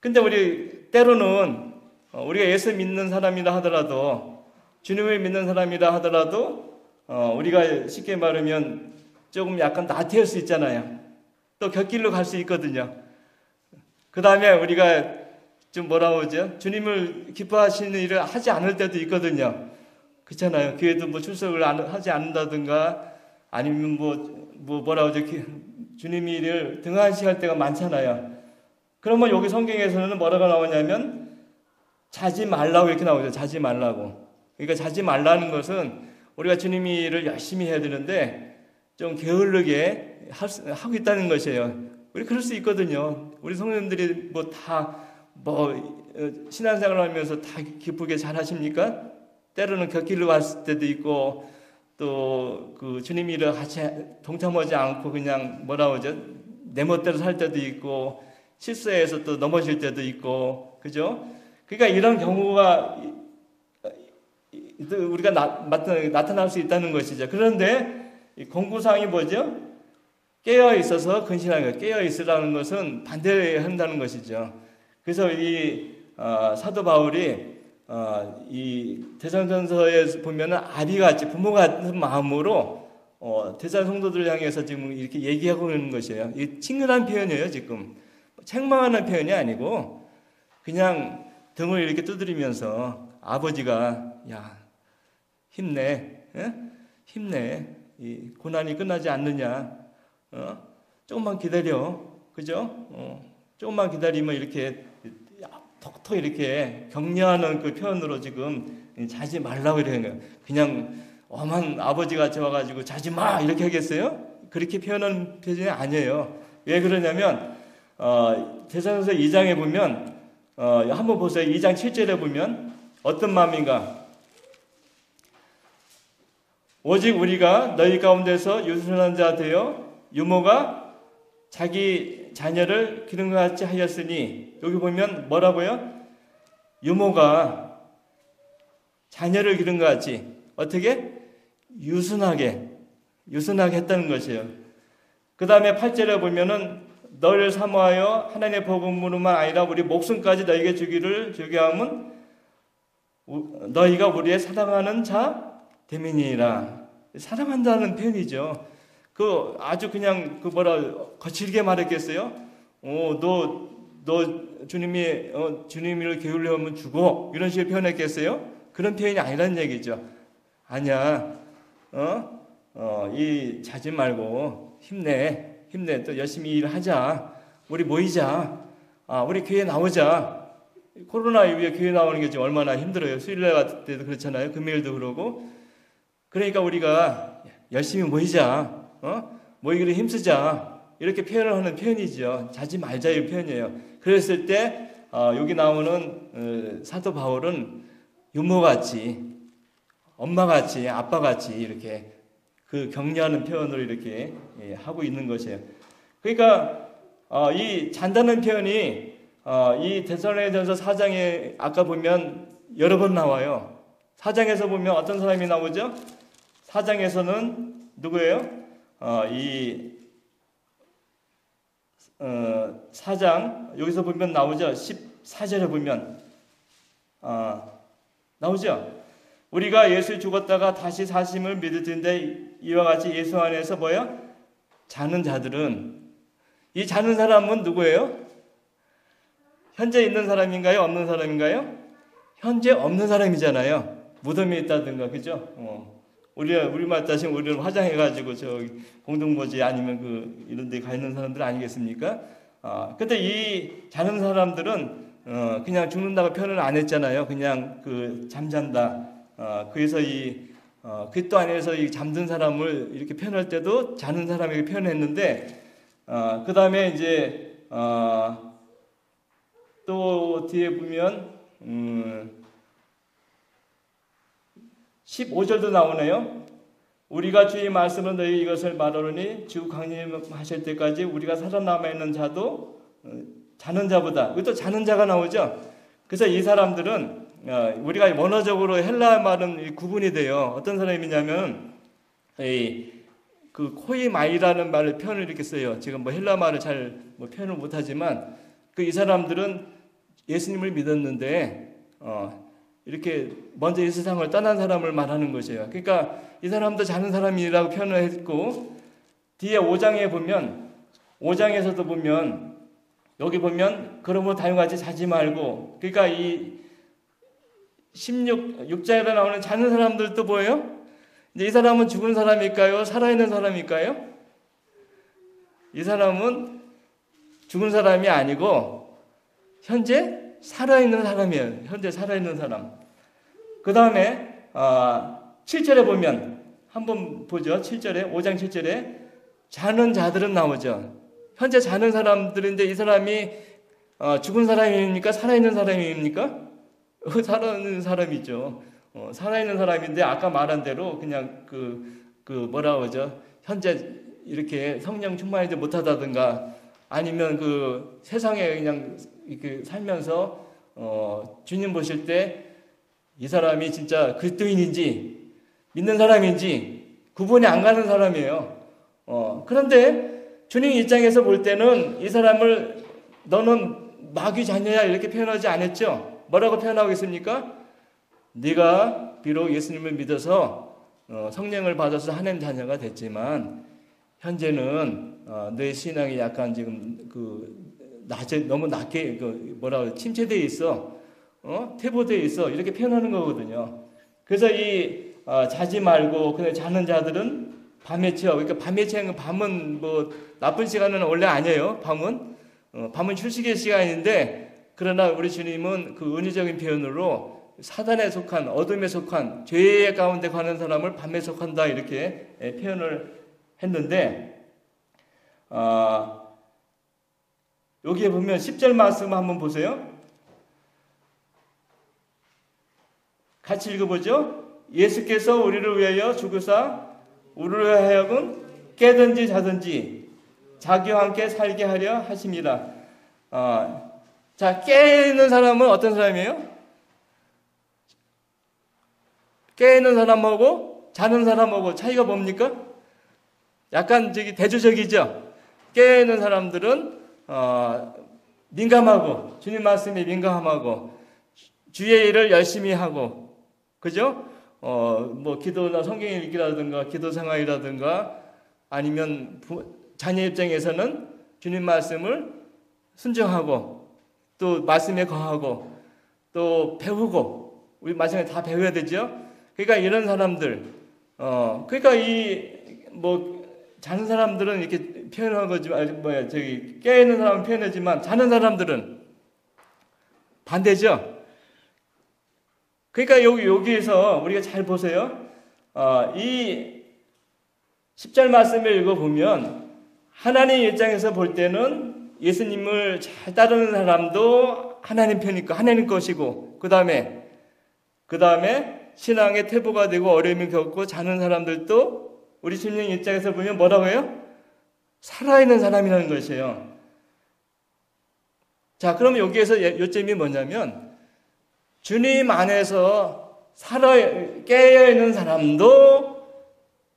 근데 우리 때로는 우리가 예수 믿는 사람이라 하더라도, 주님을 믿는 사람이라 하더라도 우리가 쉽게 말하면 조금 약간 나태할 수 있잖아요. 또 곁길로 갈 수 있거든요. 그 다음에 우리가 좀 뭐라고 하죠? 주님을 기뻐하시는 일을 하지 않을 때도 있거든요. 그렇잖아요. 교회도 뭐 출석을 하지 않는다든가, 아니면 뭐라고 하죠? 주님의 일을 등한시할 때가 많잖아요. 그러면 여기 성경에서는 뭐라고 나오냐면 자지 말라고 이렇게 나오죠. 자지 말라고. 그러니까 자지 말라는 것은 우리가 주님의 일을 열심히 해야 되는데 좀 게을르게 하고 있다는 것이에요. 우리 그럴 수 있거든요. 우리 성도님들이 신앙생활을 하면서 다 기쁘게 잘 하십니까? 때로는 곁길로 갔을 때도 있고, 또 그 주님 일을 같이 동참하지 않고 그냥 뭐라고 하죠? 내 멋대로 살 때도 있고, 실수해서 또 넘어질 때도 있고, 그죠? 그러니까 이런 경우가 우리가 나타날 수 있다는 것이죠. 그런데 공구상이 뭐죠? 깨어 있어서 근신하는 것. 깨어 있으라는 것은 반대한다는 것이죠. 그래서 이 사도 바울이 이 데살로니가전서에 보면은 아비같이 부모 같은 마음으로 데살로니가 성도들 향해서 지금 이렇게 얘기하고 있는 것이에요. 이 친근한 표현이에요. 지금 책망하는 표현이 아니고 그냥 등을 이렇게 두드리면서 아버지가 야 힘내, 힘내. 이 고난이 끝나지 않느냐. 조금만 기다려, 그죠? 조금만 기다리면 이렇게 톡톡 이렇게 격려하는 그 표현으로 지금 자지 말라고 이러는 거예요. 그냥 엄한 아버지같이 와가지고 자지 마 이렇게 하겠어요? 그렇게 표현하는 표현이 아니에요. 왜 그러냐면 데살로니가서 2장에 보면 한번 보세요. 2장 7절에 보면 어떤 마음인가? 오직 우리가 너희 가운데서 유순한 자 되어 유모가 자기 자녀를 기른 것 같이 하였으니, 여기 보면 뭐라고요? 유모가 자녀를 기른 것 같이 어떻게? 유순하게 했다는 것이에요. 그 다음에 8절에 보면은 너를 사모하여 하나님의 복음으로만 아니라 우리 목숨까지 너에게 주기를 주게함은 너희가 우리의 사랑하는 자 대민이라. 사랑한다는 표현이죠. 그 아주 그냥 거칠게 말했겠어요? 너 주님을 게을리하면 죽어 이런 식으로 표현했겠어요? 그런 표현이 아니라는 얘기죠. 아니야. 자지 말고 힘내. 또 열심히 일하자. 우리 모이자. 우리 교회 나오자. 코로나 이후에 교회 나오는 게 지금 얼마나 힘들어요. 수요일날 같은 때도 그렇잖아요. 금요일도 그러고. 그러니까 우리가 열심히 모이자. 모이기를 힘쓰자. 이렇게 표현을 하는 표현이죠. 자지 말자 이 표현이에요. 그랬을 때 여기 나오는 사도 바울은 유모같이, 엄마같이, 아빠같이 이렇게 그 격려하는 표현으로 이렇게 하고 있는 것이에요. 그러니까 이 잔다는 표현이 이 데살로니가전서 4장에 아까 보면 여러 번 나와요. 4장에서 보면 어떤 사람이 나오죠? 4장에서는 누구예요? 4장 여기서 보면 나오죠. 14절에 보면 나오죠. 우리가 예수 죽었다가 다시 사심을 믿을 텐데 이와 같이 예수 안에서 뭐야? 자는 자들은, 이 자는 사람은 누구예요? 현재 있는 사람인가요? 없는 사람인가요? 현재 없는 사람이잖아요. 무덤에 있다든가, 그죠? 우리말 따지면 우리는 화장해가지고 저 공동모지 아니면 이런 데 가 있는 사람들 아니겠습니까? 근데 이 자는 사람들은 그냥 죽는다고 표현을 안 했잖아요. 그냥 잠잔다. 그래서 그리스도 안에서 이 잠든 사람을 이렇게 표현할 때도 자는 사람에게 표현했는데, 그 다음에 이제 또 뒤에 보면 15절도 나오네요. 우리가 주의 말씀은 너희 이것을 말하노니 주 강림하실 때까지 우리가 살아남아 있는 자도 자는 자보다. 이것도 자는 자가 나오죠. 그래서 이 사람들은 우리가 원어적으로 헬라 말은 구분이 돼요. 어떤 사람이냐면 코이마이라는 말을 표현을 이렇게 써요. 지금 헬라 말을 잘 표현을 못하지만 이 사람들은 예수님을 믿었는데 이렇게 먼저 이 세상을 떠난 사람을 말하는 것이에요. 그러니까 이 사람도 자는 사람이라고 표현을 했고, 뒤에 5장에 보면, 5장에서도 보면, 여기 보면 그러므로 다윗같이 자지 말고, 그러니까 이 6장에 나오는 자는 사람들도 뭐예요? 이제 이 사람은 죽은 사람일까요? 살아있는 사람일까요? 이 사람은 죽은 사람이 아니고 현재 살아있는 사람이에요. 현재 살아있는 사람. 그 다음에 7절에 보면 한번 보죠. 7절에 5장 7절에 자는 자들은 나오죠. 현재 자는 사람들인데 이 사람이 죽은 사람입니까? 살아있는 사람입니까? 살아있는 사람이죠. 살아있는 사람인데 아까 말한 대로 그냥 뭐라 그러죠? 현재 이렇게 성령 충만하지 못하다든가 아니면 세상에 그냥 이렇게 살면서 주님 보실 때 이 사람이 진짜 그리스도인인지 믿는 사람인지 구분이 안 가는 사람이에요. 그런데 주님 입장에서 볼 때는 이 사람을 너는 마귀 자녀야 이렇게 표현하지 않았죠. 뭐라고 표현하고 있습니까? 네가 비록 예수님을 믿어서 성령을 받아서 하나님 자녀가 됐지만 현재는 너의 신앙이 약간 지금 너무 낮게 침체되어 있어. 퇴보되어 있어. 이렇게 표현하는 거거든요. 그래서 자지 말고 그냥 자는 자들은 밤에 채워. 그러니까 밤에 채우는 밤은 나쁜 시간은 원래 아니에요. 밤은 휴식의 시간인데 그러나 우리 주님은 은유적인 표현으로 사단에 속한 어둠에 속한 죄 가운데 가는 사람을 밤에 속한다 이렇게 표현을 했는데 여기에 보면 10절 말씀 한번 보세요. 같이 읽어보죠. 예수께서 우리를 위하여 죽으사 우리를 하여금 깨든지 자든지 자기와 함께 살게 하려 하심이라. 자, 깨있는 사람은 어떤 사람이에요? 깨있는 사람하고 자는 사람하고 차이가 뭡니까? 약간 대조적이죠. 깨있는 사람들은 민감하고 주님 말씀에 민감하고 주의 일을 열심히 하고, 그죠? 기도나 성경 읽기라든가 기도 생활이라든가 아니면 자녀 입장에서는 주님 말씀을 순종하고 또 말씀에 거하고 또 배우고, 우리 마지막에 다 배워야 되죠. 그러니까 이런 사람들, 그러니까 자는 사람들은 이렇게 표현한 거지, 깨있는 사람은 표현하지만 자는 사람들은 반대죠. 그러니까 여기에서 우리가 잘 보세요. 이 10절 말씀을 읽어보면 하나님 입장에서 볼 때는 예수님을 잘 따르는 사람도 하나님 편이고 하나님 것이고, 그 다음에 신앙의 퇴보가 되고 어려움을 겪고 자는 사람들도 우리 주님 입장에서 보면 뭐라고 해요? 살아있는 사람이라는 것이에요. 자, 그럼 여기에서 요점이 뭐냐면 주님 안에서 깨어있는 사람도,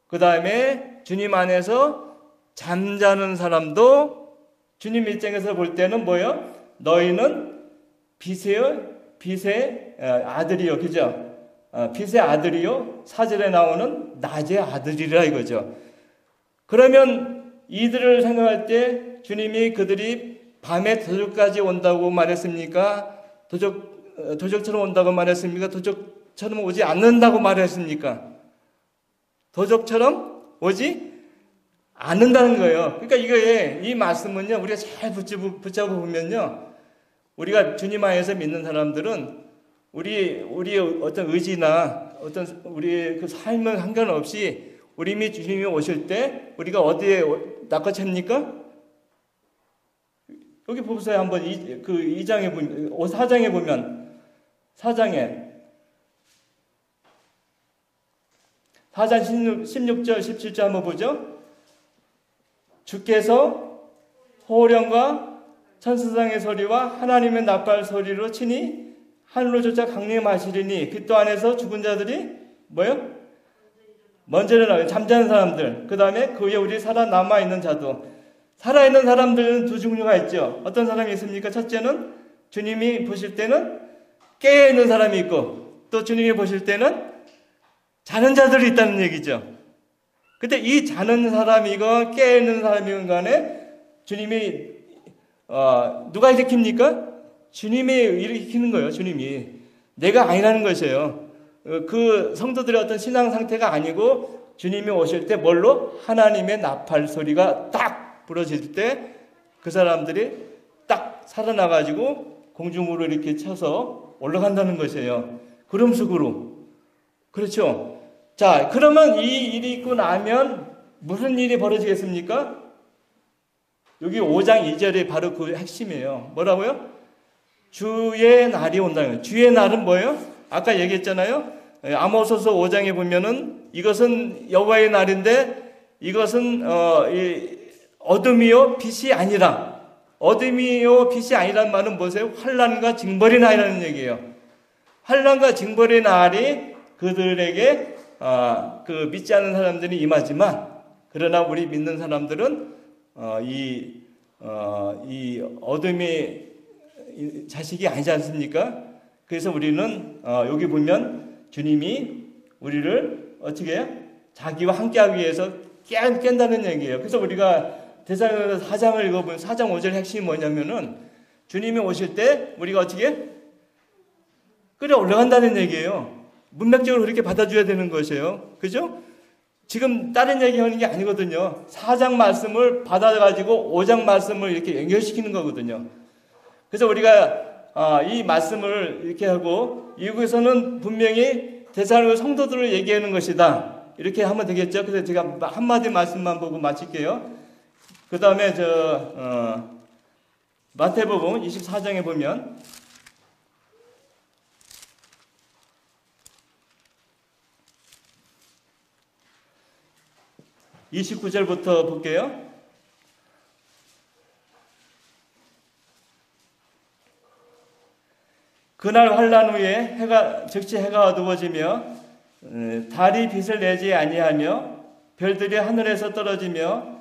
그 다음에 주님 안에서 잠자는 사람도 주님 입장에서 볼 때는 뭐예요? 너희는 빛의 아들이요, 그죠? 빛의 아들이요, 4절에 나오는 낮의 아들이라 이거죠. 그러면 이들을 생각할 때 주님이 그들이 밤에 도적까지 온다고 말했습니까? 도적처럼 온다고 말했습니까? 도적처럼 오지 않는다고 말했습니까? 도적처럼 오지 않는다는 거예요. 그러니까 이 말씀은요, 우리가 잘 붙잡아 보면요, 우리가 주님 안에서 믿는 사람들은 우리의 어떤 의지나 어떤 우리의 그 삶은 상관없이 주님이 오실 때 우리가 어디에 낚아챕니까? 여기 보세요. 한번 4장에 보면 4장 16절 17절 한번 보죠. 주께서 호령과 천사장의 소리와 하나님의 나팔 소리로 치니 하늘로 쫓아 강림하시리니 그 또 안에서 죽은 자들이 뭐예요? 먼저 일어나요. 잠자는 사람들. 그 다음에 그 위에 우리 살아남아 있는 자도. 살아있는 사람들은 두 종류가 있죠. 어떤 사람이 있습니까? 첫째는 주님이 보실 때는 깨어있는 사람이 있고, 또 주님이 보실 때는 자는 자들이 있다는 얘기죠. 근데 이 자는 사람이건 깨어있는 사람이건 간에 주님이 누가 일으킵니까? 주님이 일으키는 거예요. 주님이. 내가 아니라는 것이에요. 그 성도들의 어떤 신앙 상태가 아니고 주님이 오실 때 뭘로? 하나님의 나팔 소리가 딱 부러질 때 그 사람들이 딱 살아나가지고 공중으로 이렇게 쳐서 올라간다는 것이에요. 구름속으로. 그렇죠. 자, 그러면 이 일이 있고 나면 무슨 일이 벌어지겠습니까? 여기 5장 2절에 바로 그 핵심이에요. 뭐라고요? 주의 날이 온다는 거예요. 주의 날은 뭐예요? 아까 얘기했잖아요. 아모스서 5장에 보면은 이것은 여호와의 날인데 이것은 어둠이요 빛이 아니라, 어둠이요 빛이 아니란 말은 뭐세요? 환난과 징벌의 날이라는 얘기예요. 환난과 징벌의 날이 그들에게 그 믿지 않는 사람들이 임하지만, 그러나 우리 믿는 사람들은 이 어둠의 자식이 아니지 않습니까? 그래서 우리는 여기 보면 주님이 우리를 어떻게 해요? 자기와 함께하기 위해서 깬다는 얘기예요. 그래서 우리가 데살로니가서 4장을 읽어보면 4장 5절 핵심이 뭐냐면은 주님이 오실 때 우리가 어떻게 끌어 올라간다는 얘기예요. 문맥적으로 그렇게 받아줘야 되는 것이에요. 그죠? 지금 다른 얘기하는 게 아니거든요. 4장 말씀을 받아가지고 5장 말씀을 이렇게 연결시키는 거거든요. 그래서 우리가 이 말씀을 이렇게 하고 여기서는 분명히 데살로니가 성도들을 얘기하는 것이다. 이렇게 하면 되겠죠. 그래서 제가 한마디 말씀만 보고 마칠게요. 그 다음에 마태복음 24장에 보면 29절부터 볼게요. 그날 환난 후에 즉시 해가 어두워지며 달이 빛을 내지 아니하며 별들이 하늘에서 떨어지며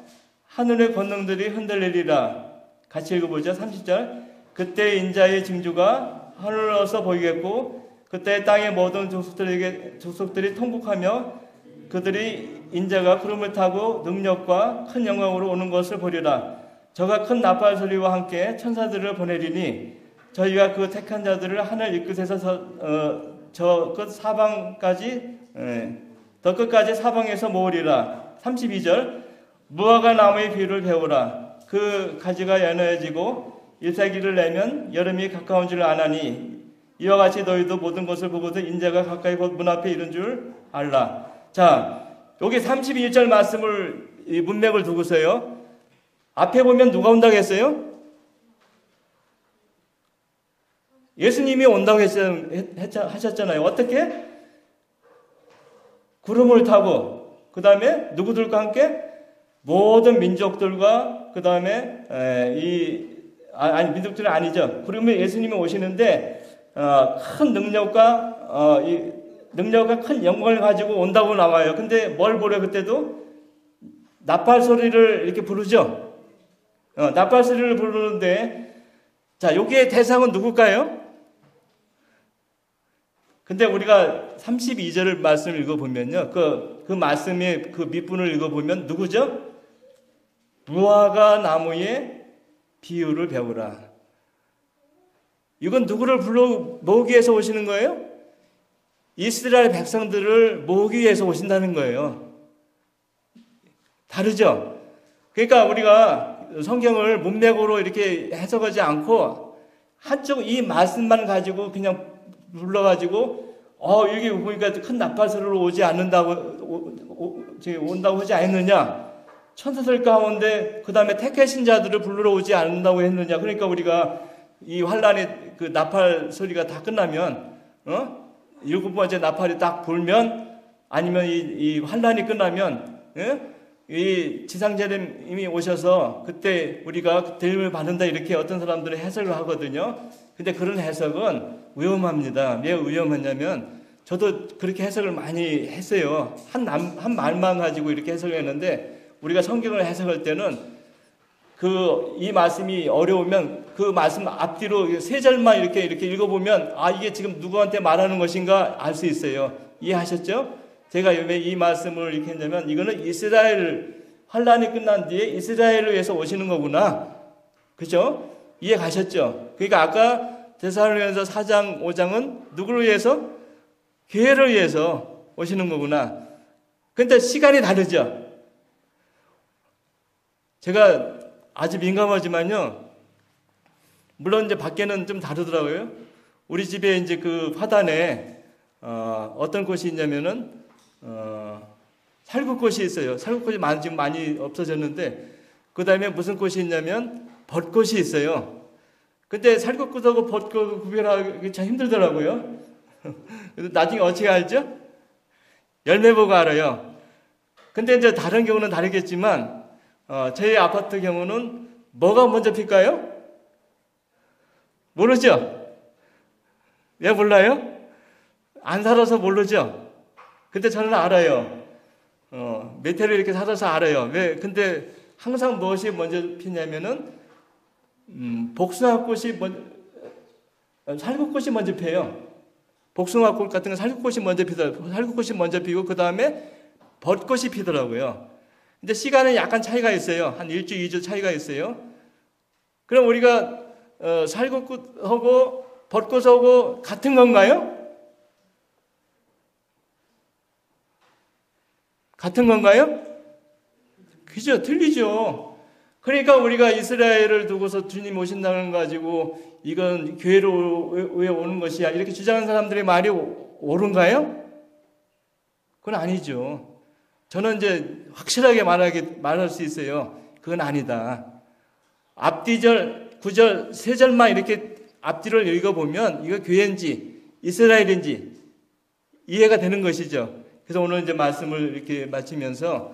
하늘의 권능들이 흔들리리라. 같이 읽어보죠. 30절. 그때 인자의 징조가 하늘로서 보이겠고 그때 땅의 모든 족속들이 통곡하며 그들이 인자가 구름을 타고 능력과 큰 영광으로 오는 것을 보리라. 저가 큰 나팔 소리와 함께 천사들을 보내리니 저희가 그 택한 자들을 하늘 이 끝에서 저 끝 사방까지 더 끝까지 사방에서 모으리라. 32절. 무화과 나무의 비유를 배우라. 그 가지가 연해지고 일사기를 내면 여름이 가까운 줄 아나니 이와 같이 너희도 모든 것을 보고도 인자가 가까이 곧 문 앞에 이른 줄 알라. 자, 여기 31절 말씀을 이 문맥을 두고서요. 앞에 보면 누가 온다고 했어요? 예수님이 온다고 하셨잖아요. 어떻게? 구름을 타고 그 다음에 누구들과 함께? 모든 민족들과 그 다음에 민족들은 아니죠. 그러면 예수님이 오시는데 큰 능력과 큰 영광을 가지고 온다고 나와요. 근데 뭘 보려 그때도? 나팔 소리를 이렇게 부르죠. 나팔 소리를 부르는데 자, 여기에 대상은 누굴까요? 근데 우리가 32절을 말씀을 읽어보면요. 그 말씀의 그 밑분을 읽어보면 누구죠? 무화과 나무의 비유를 배우라. 이건 누구를 불러 모으기 위해서 오시는 거예요? 이스라엘 백성들을 모으기 위해서 오신다는 거예요. 다르죠? 그러니까 우리가 성경을 문맥으로 이렇게 해석하지 않고 한쪽 이 말씀만 가지고 그냥 불러가지고 여기 보니까 큰 나팔소리로 오지 않는다고 온다고 하지 않았느냐? 천사들 가운데 그 다음에 택하신 자들을 불러 오지 않는다고 했느냐? 그러니까 우리가 이 환란의 그 나팔 소리가 다 끝나면 7번째 나팔이 딱 불면 아니면 이 환란이 끝나면 이 지상재림이 오셔서 그때 우리가 대림을 받는다 이렇게 어떤 사람들은 해석을 하거든요. 근데 그런 해석은 위험합니다. 왜 위험하냐면 저도 그렇게 해석을 많이 했어요. 한 말만 가지고 이렇게 해석을 했는데 우리가 성경을 해석할 때는 이 말씀이 어려우면 그 말씀 앞뒤로 세 절만 이렇게 읽어보면 이게 지금 누구한테 말하는 것인가 알 수 있어요. 이해하셨죠? 제가 왜 이 말씀을 이렇게 했냐면 이거는 이스라엘 환란이 끝난 뒤에 이스라엘을 위해서 오시는 거구나. 그죠? 이해 가셨죠? 그러니까 아까 데살로니가서 4장 5장은 누구를 위해서? 교회를 위해서 오시는 거구나. 근데 시간이 다르죠? 제가 아주 민감하지만요. 물론 이제 밖에는 좀 다르더라고요. 우리 집에 이제 그 화단에 어떤 꽃이 있냐면은 살구꽃이 있어요. 살구꽃이 지금 많이 없어졌는데 그 다음에 무슨 꽃이 있냐면 벚꽃이 있어요. 근데 살구꽃하고 벚꽃 구별하기 참 힘들더라고요. 나중에 어떻게 알죠? 열매 보고 알아요. 근데 이제 다른 경우는 다르겠지만 저희 아파트 경우는 뭐가 먼저 필까요? 모르죠? 왜 몰라요? 안 살아서 모르죠? 근데 저는 알아요. 몇 해를 이렇게 살아서 알아요. 왜? 근데 항상 무엇이 먼저 피냐면은 복숭아꽃이 살구꽃이 먼저 피어요. 복숭아꽃 같은 건 살구꽃이 먼저 피더라고요. 살구꽃이 먼저 피고 그 다음에 벚꽃이 피더라고요. 근데 시간은 약간 차이가 있어요. 한 1주, 2주 차이가 있어요. 그럼 우리가 살구꽃하고 벚꽃하고 같은 건가요? 같은 건가요? 그죠? 틀리죠. 그러니까 우리가 이스라엘을 두고서 주님 오신다는 거 가지고 이건 교회로 왜 오는 것이야 이렇게 주장하는 사람들의 말이 옳은가요? 그건 아니죠. 저는 이제 확실하게 말할 수 있어요. 그건 아니다. 앞뒤절, 구절, 세 절만 이렇게 앞뒤를 읽어보면 이거 교회인지 이스라엘인지 이해가 되는 것이죠. 그래서 오늘 이제 말씀을 이렇게 마치면서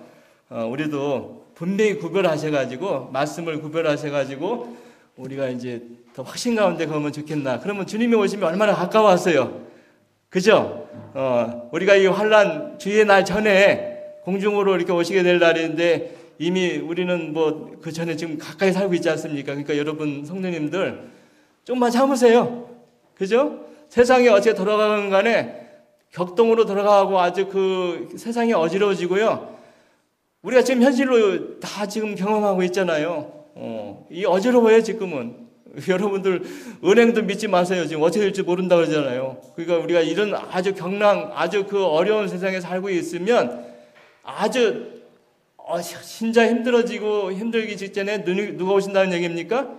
우리도 분명히 구별하셔가지고 말씀을 구별하셔가지고 우리가 이제 더 확신 가운데 가면 좋겠나. 그러면 주님이 오시면 얼마나 가까웠어요. 그죠? 우리가 이 환란 주의 날 전에 공중으로 이렇게 오시게 될 날인데 이미 우리는 뭐 그 전에 지금 가까이 살고 있지 않습니까? 그러니까 여러분 성도님들 좀만 참으세요. 그죠? 세상이 어떻게 돌아가는 간에 격동으로 돌아가고 아주 그 세상이 어지러워지고요. 우리가 지금 현실로 다 지금 경험하고 있잖아요. 이 어지러워요 지금은. 여러분들 은행도 믿지 마세요. 지금 어떻게 될지 모른다 그러잖아요. 그러니까 우리가 이런 아주 아주 그 어려운 세상에 살고 있으면 아주 진짜 힘들기 직전에 누가 오신다는 얘기입니까?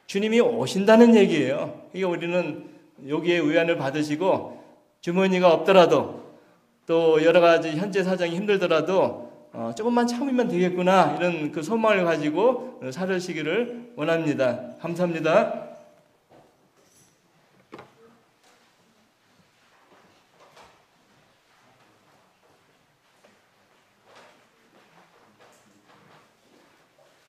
주님이 오신다는 얘기예요. 그러니까 우리는 여기에 위안을 받으시고 주머니가 없더라도 또 여러 가지 현재 사정이 힘들더라도 조금만 참으면 되겠구나 이런 그 소망을 가지고 살으시기를 원합니다. 감사합니다.